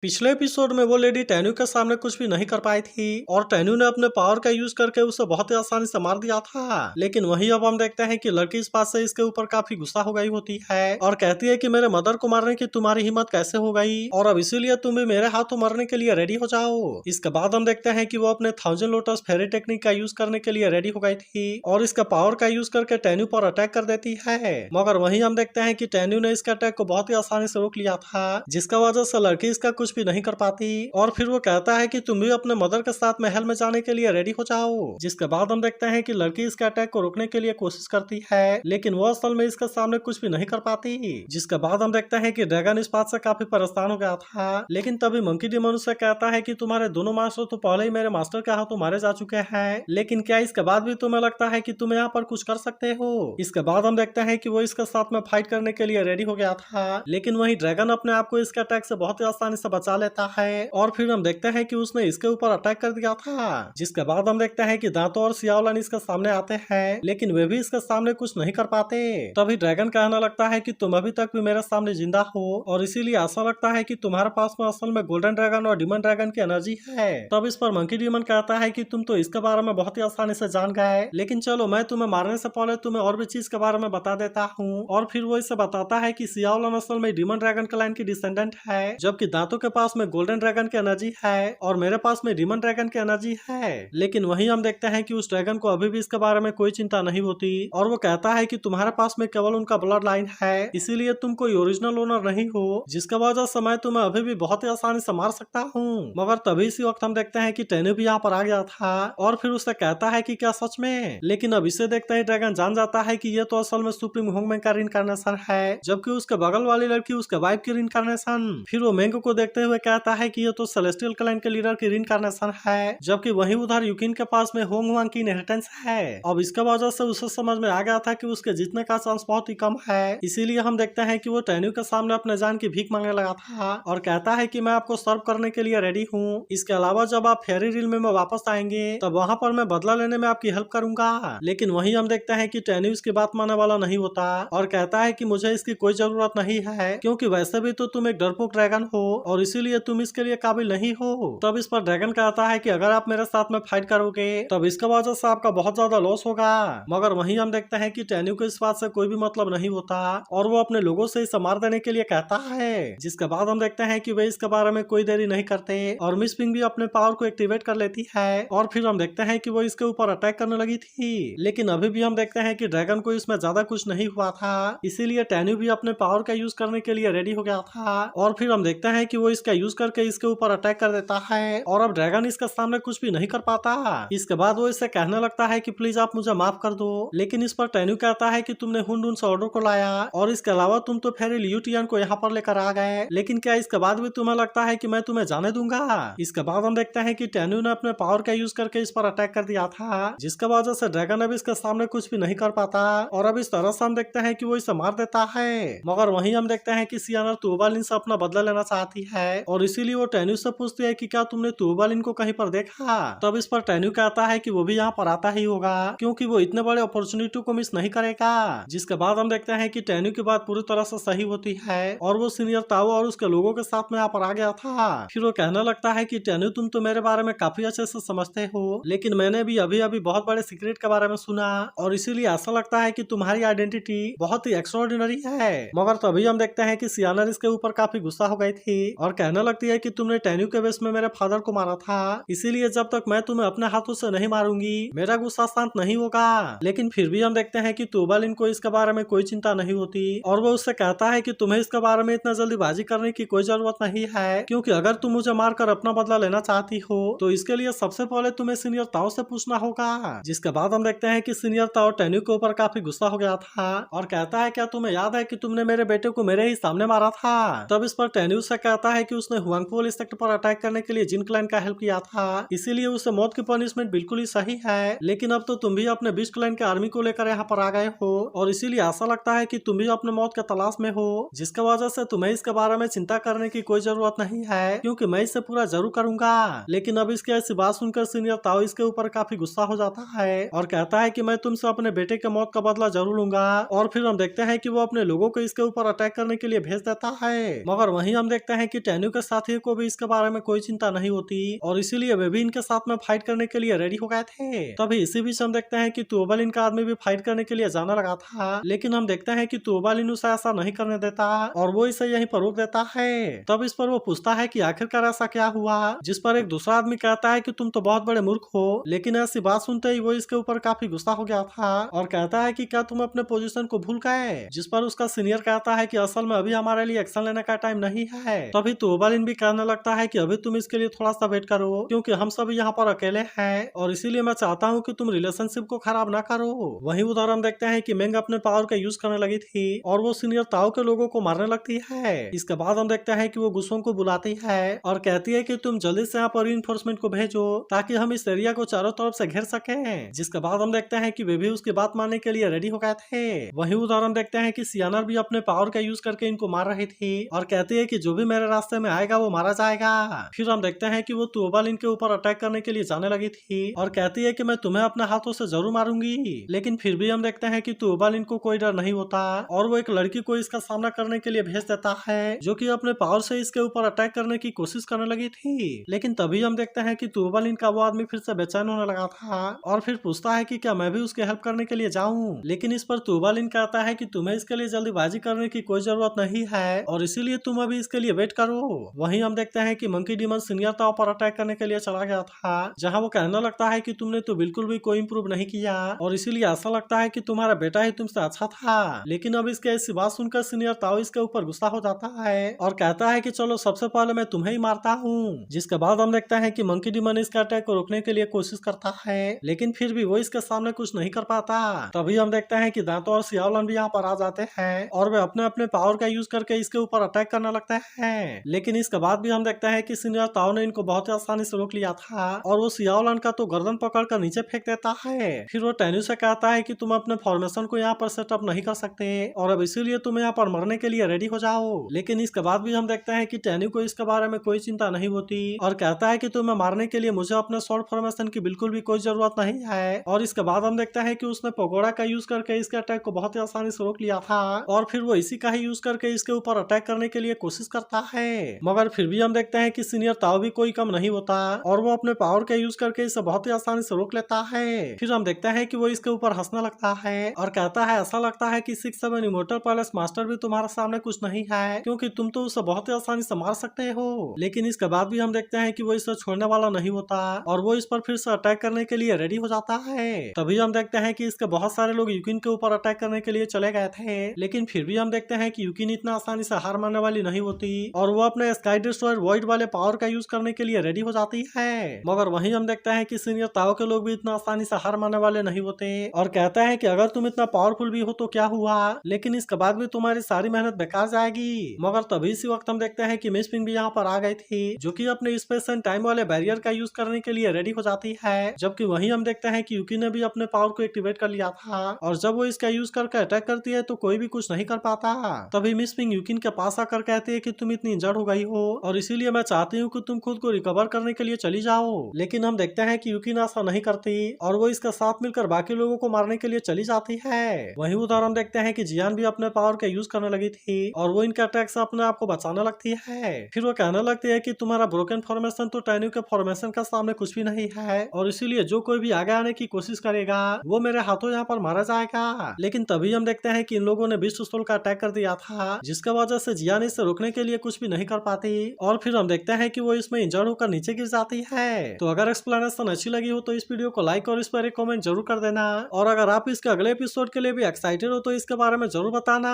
पिछले एपिसोड में वो लेडी टैन्यू के सामने कुछ भी नहीं कर पाई थी और टैन्यू ने अपने पावर का यूज करके उसे बहुत ही आसानी से मार दिया था। लेकिन वहीं अब हम देखते हैं कि लड़की इस बात से इसके ऊपर काफी गुस्सा हो गई होती है और कहती है कि मेरे मदर को मारने की तुम्हारी हिम्मत कैसे हो गई और अब इसीलिए तुम भी मेरे हाथों मरने के लिए रेडी हो जाओ। इसके बाद हम देखते हैं कि वो अपने 1000 लोटस फेरी टेक्निक का यूज करने के लिए रेडी हो गई थी और इसका पावर का यूज करके टैन्यू पर अटैक कर देती है। मगर वहीं हम देखते हैं कि टैन्यू ने इसके अटैक को बहुत ही आसानी से रोक लिया था, जिसका वजह से लड़की इसका कुछ भी नहीं कर पाती और फिर वो कहता है कि तुम भी अपने मदर के साथ महल में जाने के लिए रेडी हो जाओ। जिसके बाद हम देखते हैं कि लड़की इसके अटैक को रोकने के लिए कोशिश करती है, लेकिन वो असल में इसके सामने कुछ भी नहीं कर पाती। जिसके बाद हम देखते हैं कि ड्रैगन इस बात से काफी परेशान हो गया था, लेकिन तभी मंकी डीमन उससे कहता है कि तुम्हारे दोनों मास्टर तो पहले ही मेरे मास्टर के हाथों मारे जा चुके हैं, लेकिन क्या इसके बाद भी तुम्हें लगता है कि तुम यहाँ पर कुछ कर सकते हो। इसके बाद हम देखते हैं कि वो इसके साथ में फाइट करने के लिए रेडी हो गया था, लेकिन वही ड्रैगन अपने आप को इसके अटैक से बहुत ही आसानी से बचा लेता है और फिर हम देखते हैं कि उसने इसके ऊपर अटैक कर दिया था। जिसके बाद हम देखते हैं कि दांतों और सियावलन इसके सामने आते हैं, लेकिन वे भी इसके सामने कुछ नहीं कर पाते। तभी ड्रैगन कहने लगता है कि तुम अभी तक भी मेरे सामने जिंदा हो और इसीलिए ऐसा लगता है कि तुम्हारे पास में असल में गोल्डन ड्रैगन और डिमन ड्रैगन की एनर्जी है। तब इस पर मंकी डीमन कहता है कि तुम तो इसके बारे में बहुत ही आसानी से जान गए, लेकिन चलो मैं तुम्हें मारने से पहले तुम्हें और भी चीज के बारे में बता देता हूँ। और फिर वो इसे बताता है कि सियावलन असल में डिमन ड्रैगन के लाइन की डिसेंडेंट है, जबकि दांतों के पास में गोल्डन ड्रैगन की एनर्जी है और मेरे पास में डिमन ड्रैगन की एनर्जी है। लेकिन वहीं हम देखते हैं कि उस ड्रैगन को अभी भी इसके बारे में कोई चिंता नहीं होती और वो कहता है कि तुम्हारे पास में केवल उनका ब्लड लाइन है, इसीलिए तुम कोई ओरिजिनल ओनर नहीं हो, जिसका वजह से मैं तुम्हें अभी भी बहुत ही आसानी से मार सकता हूँ। मगर तभी इसी वक्त हम देखते हैं कि टैन्यू भी यहाँ पर आ गया था और फिर उससे कहता है कि क्या सच में। लेकिन अब इसे देखते ही ड्रैगन जान जाता है कि ये तो असल में सुप्रीम होंगमैंग का रिइंकार्नेशन है, जबकि उसके बगल वाली लड़की उसके वाइफ की रिइंकार्नेशन। फिर वो मैंगो को देखते हुए कहता है कि ये तो सेलेस्टियल क्लैन के लीडर की रिइंकार्नेशन है, जबकि वहीं उधर यूकिन के पास में होंग वांग की इनहेरिटेंस है। अब इसके वजह से उसे समझ में आ गया था कि उसके जीतने का चांस बहुत ही कम है, इसीलिए हम देखते हैं कि वो टैन्यू के सामने अपने जान की भीख मांगने लगा था और कहता है कि मैं आपको सर्व करने के लिए रेडी हूँ। इसके अलावा जब आप फेरी रिल में वापस आएंगे तब वहाँ पर मैं बदला लेने में आपकी हेल्प करूंगा। लेकिन वहीं हम देखते हैं कि टैन्यू इसकी बात मानने वाला नहीं होता और कहता है कि मुझे इसकी कोई जरूरत नहीं है, क्योंकि वैसे भी तो तुम एक डरपोक ड्रैगन हो और इसीलिए तुम इसके लिए काबिल नहीं हो। तब इस पर ड्रैगन कहता है कि अगर आप मेरे साथ में फाइट करोगे तब इसका वजह से आपका बहुत ज्यादा लॉस होगा। मगर वहीं हम देखते हैं कि टैन्यू को इस बात से कोई भी मतलब नहीं होता और वो अपने लोगों से इसे मार देने के लिए कहता है। जिसके बाद हम देखते हैं कि वे इसके बारे में कोई देरी नहीं करते और मिस पिंग भी अपने पावर को एक्टिवेट कर लेती है और फिर हम देखते हैं कि वो इसके ऊपर अटैक करने लगी थी। लेकिन अभी भी हम देखते हैं कि ड्रैगन को इसमें ज्यादा कुछ नहीं हुआ था, इसीलिए टैन्यू भी अपने पावर का यूज करने के लिए रेडी हो गया था और फिर हम देखते हैं कि वो इसका यूज करके इसके ऊपर अटैक कर देता है और अब ड्रैगन इसके सामने कुछ भी नहीं कर पाता। इसके बाद वो इससे कहने लगता है कि प्लीज आप मुझे माफ कर दो, लेकिन इस पर टैन्यू कहता है कि तुमने हुन से ऑर्डर को लाया और इसके अलावा तुम तो फेरी लियूटियन को यहाँ पर लेकर आ गए, लेकिन क्या इसके बाद भी तुम्हें लगता है कि मैं तुम्हें जाने दूंगा। इसके बाद हम देखते हैं कि टैन्यू ने अपने पावर का यूज करके इस पर अटैक कर दिया था, जिसका वजह से ड्रैगन अब इसके सामने कुछ भी नहीं कर पाता और अब इस तरह से हम देखते हैं कि वो इसे मार देता है। मगर वहीं हम देखते हैं कि सियाना तुबालिन से अपना बदला लेना चाहती है और इसीलिए वो टैन्यू से पूछती है कि क्या तुमने तुबालिन को कहीं पर देखा। तब इस पर टैन्यू कहता है कि वो भी यहाँ पर आता ही होगा, क्योंकि वो इतने बड़े अपॉर्चुनिटी को मिस नहीं करेगा। जिसके बाद हम देखते हैं कि टैन्यू की बात पूरी तरह से सही होती है और वो सीनियर ताओ और उसके लोगों के साथ में यहाँ पर आ गया था। फिर वो कहने लगता है कि टैन्यू तुम तो मेरे बारे में काफी अच्छे से समझते हो, लेकिन मैंने भी अभी अभी बहुत बड़े सीक्रेट के बारे में सुना और इसीलिए ऐसा लगता है कि तुम्हारी आइडेंटिटी बहुत ही एक्स्ट्राऑर्डिनरी है। मगर तभी हम देखते हैं कि सियाना इसके ऊपर काफी गुस्सा हो गई थी और कहने लगती है कि तुमने टैन्यू के बेस में मेरे फादर को मारा था, इसीलिए जब तक मैं तुम्हें अपने हाथों से नहीं मारूंगी मेरा गुस्सा शांत नहीं होगा। लेकिन फिर भी हम देखते हैं कि तुबालिन को इसके बारे में कोई चिंता नहीं होती और वो उससे कहता है कि तुम्हें इसके बारे में इतना जल्दीबाजी करने की कोई जरूरत नहीं है, क्योंकि अगर तुम मुझे मारकर अपना बदला लेना चाहती हो तो इसके लिए सबसे पहले तुम्हें सीनियर ताओ से पूछना होगा। जिसके बाद हम देखते हैं कि सीनियर ताओ टैन्यू के ऊपर काफी गुस्सा हो गया था और कहता है क्या तुम्हें याद है कि तुमने मेरे बेटे को मेरे ही सामने मारा था। तब इस पर टैन्यू से कहता है कि उसने हुआंगफो सेक्टर पर अटैक करने के लिए जिन क्लैन का हेल्प किया था, इसीलिए उसे मौत की पनिशमेंट बिल्कुल ही सही है। लेकिन अब तो तुम भी अपने बीस्ट क्लैन के आर्मी को लेकर यहाँ पर आ गए हो और इसीलिए ऐसा लगता है कि तुम भी अपने मौत के तलाश में हो, जिसके वजह से तुम्हें इसके बारे में चिंता करने की कोई जरूरत नहीं है, क्योंकि मैं इसे पूरा जरूर करूंगा। लेकिन अब इसकी ऐसी बात सुनकर सीनियर ताओ इसके ऊपर काफी गुस्सा हो जाता है और कहता है कि मैं तुमसे अपने बेटे के मौत का बदला जरूर लूंगा और फिर हम देखते हैं कि वो अपने लोगों को इसके ऊपर अटैक करने के लिए भेज देता है। मगर वहीं हम देखते हैं कि टैन्यू के साथियों को भी इसके बारे में कोई चिंता नहीं होती और इसीलिए वे भी इनके साथ में फाइट करने के लिए रेडी हो गए थे। तभी इसी बीच हम देखते हैं कि तुओबालिन का आदमी भी फाइट करने के लिए जाने लगा था, लेकिन हम देखते हैं कि तुओबालिन उसे ऐसा नहीं करने देता और वो इसे यहीं पर रोक देता है। तब इस पर वो पूछता है कि आखिरकार ऐसा क्या हुआ, जिस पर एक दूसरा आदमी कहता है कि तुम तो बहुत बड़े मूर्ख हो। लेकिन ऐसी बात सुनते ही वो इसके ऊपर काफी गुस्सा हो गया था और कहता है कि क्या तुम अपने पोजीशन को भूल गए, जिस पर उसका सीनियर कहता है कि असल में अभी हमारे लिए एक्शन लेने का टाइम नहीं है। तभी तुओबालिन भी कहने लगता है कि अभी तुम इसके लिए थोड़ा सा वेट करो, क्योंकि हम सभी यहाँ पर अकेले हैं और इसीलिए मैं चाहता हूँ कि तुम रिलेशनशिप को खराब ना करो। वहीं उधर हम देखते हैं कि मेंग अपने पावर का यूज करने लगी थी और वो सीनियर ताओ के लोगों को मारने लगती है। इसके बाद हम देखते हैं कि वो गुस्सों को बुलाती है और कहती है कि तुम जल्दी से यहाँ पर रीइंफोर्समेंट को भेजो ताकि हम इस एरिया को चारों तरफ से घेर सकें। जिसके बाद हम देखते हैं कि वे भी उसकी बात मानने के लिए रेडी हो गए थे। वहीं उधर हम देखते हैं कि सियाना भी अपने पावर का यूज करके इनको मार रही थी और कहती है कि जो भी मेरे रास्ते में आएगा वो मारा जाएगा। फिर हम देखते हैं कि वो तुओबालिन के ऊपर अटैक करने के लिए जाने लगी थी और कहती है कि मैं तुम्हें अपने हाथों से जरूर मारूंगी। लेकिन फिर भी हम देखते हैं कि तुओबालिन को कोई डर नहीं होता और वो एक लड़की को इसका सामना करने के लिए भेज देता है, जो कि अपने पावर से इसके ऊपर अटैक करने की कोशिश करने लगी थी। लेकिन तभी हम देखते हैं कि तुओबालिन का वो आदमी फिर से बेचैन होने लगा था और फिर पूछता है कि क्या मैं भी उसकी हेल्प करने के लिए जाऊं। लेकिन इस पर तुओबालिन कहता है कि तुम्हें इसके लिए जल्दीबाजी करने की कोई जरूरत नहीं है और इसीलिए तुम अभी इसके लिए वेट करो। वहीं हम देखते हैं कि मंकी डीमन सीनियर ताओ पर अटैक करने के लिए चला गया था, जहां वो कहने लगता है कि तुमने तो बिल्कुल भी कोई इंप्रूव नहीं किया और इसीलिए ऐसा लगता है कि तुम्हारा बेटा ही तुमसे अच्छा था। लेकिन अब इसके ऐसी बात सुनकर सीनियर ताओ इसके ऊपर गुस्सा हो जाता है और कहता है कि चलो सबसे पहले मैं तुम्हें ही मारता हूँ। जिसके बाद हम देखते हैं कि मंकी डीमन इसके अटैक को रोकने के लिए कोशिश करता है, लेकिन फिर भी वो इसके सामने कुछ नहीं कर पाता। तभी हम देखते हैं कि दांतो और सियाओलन भी यहाँ पर आ जाते हैं और वे अपने अपने पावर का यूज करके इसके ऊपर अटैक करने लगते हैं। लेकिन इसके बाद भी हम देखते हैं कि सीनियर ताओ ने इनको बहुत ही आसानी से रोक लिया था और वो सियाओलन का तो गर्दन पकड़कर नीचे फेंक देता है। फिर वो टैन्यू से कहता है कि तुम अपने फॉर्मेशन को यहाँ पर सेटअप नहीं कर सकते और अब इसीलिए तुम यहाँ पर मरने के लिए रेडी हो जाओ। लेकिन इसके बाद भी हम देखते हैं कि टैन्यू को इसके बारे में कोई चिंता नहीं होती और कहता है कि तुम्हें मारने के लिए मुझे अपने शॉर्ट फॉर्मेशन की बिल्कुल भी कोई जरूरत नहीं है। और इसके बाद हम देखते हैं कि उसने पगोड़ा का यूज करके इसके अटैक को बहुत ही आसानी से रोक लिया था और फिर वो इसी का ही यूज करके इसके ऊपर अटैक करने के लिए कोशिश करता है। मगर फिर भी हम देखते हैं कि सीनियर ताओ भी कोई कम नहीं होता और वो अपने पावर का यूज करके इसे बहुत ही आसानी से रोक लेता है। फिर हम देखते हैं कि वो इसके ऊपर हंसने लगता है और कहता है ऐसा लगता है कि 6-7 इमोर्टल पैलेस मास्टर भी तुम्हारे सामने कुछ नहीं है, क्योंकि तुम तो उसे बहुत ही आसानी से मार सकते हो। लेकिन इसके बाद भी हम देखते हैं कि वो इसे छोड़ने वाला नहीं होता और वो इस पर फिर से अटैक करने के लिए रेडी हो जाता है। तभी हम देखते हैं कि इसके बहुत सारे लोग यूकिन के ऊपर अटैक करने के लिए चले गए थे, लेकिन फिर भी हम देखते हैं कि यूकिन इतना आसानी से हार मानने वाली नहीं होती और वो अपने स्काई डिस्ट्रॉयर वॉइड वाले पावर का यूज करने के लिए रेडी हो जाती है। मगर वहीं हम देखते हैं कि सीनियर ताओ के लोग भी इतना आसानी से हार मानने वाले नहीं होते और कहता है कि अगर तुम इतना पावरफुल भी हो तो क्या हुआ, लेकिन इसके बाद भी तुम्हारी सारी मेहनत बेकार जाएगी। मगर तभी इसी वक्त हम देखते हैं कि मिस पिंग भी यहाँ पर आ गई थी, जो कि अपने स्पेस एंड टाइम वाले बैरियर का यूज करने के लिए रेडी हो जाती है। जबकि वहीं हम देखते हैं कि यूकी ने भी अपने पावर को एक्टिवेट कर लिया था और जब वो इसका यूज करके अटैक करती है तो कोई भी कुछ नहीं कर पाता। तभी मिस पिंग यूकिन के पास आकर कहती है कि तुम इतनी इंजर्ड हो गई हो और इसीलिए मैं चाहती हूँ कि तुम खुद को रिकवर करने के लिए चली जाओ। लेकिन हम देखते हैं कि यूकिन ऐसा नहीं करती और वो इसका साथ मिलकर बाकी लोगों को मारने के लिए चली जाती है। वहीं उधर हम देखते हैं कि जियान भी अपने पावर का यूज करने लगी थी और वो इनके अटैक से अपने आप को बचाने लगती है। फिर वो कहने लगती है कि तुम्हारा ब्रोकन फॉर्मेशन तो टैन्यू के फॉर्मेशन का सामने कुछ भी नहीं है और इसीलिए जो कोई भी आगे आने की कोशिश करेगा वो मेरे हाथों यहाँ पर मारा जाएगा। लेकिन तभी हम देखते हैं कि इन लोगों ने बिस्ट सोल का अटैक कर दिया था, जिसका वजह से जियान इसे रोकने के लिए कुछ भी नहीं कर पाती और फिर हम देखते हैं कि वो इसमें इंजर्ड होकर नीचे गिर जाती है। तो अगर एक्सप्लेनेशन अच्छी लगी हो तो इस वीडियो को लाइक और इस पर एक कमेंट जरूर कर देना और अगर आप इसके अगले एपिसोड के लिए भी एक्साइटेड हो तो इसके बारे में जरूर बताना।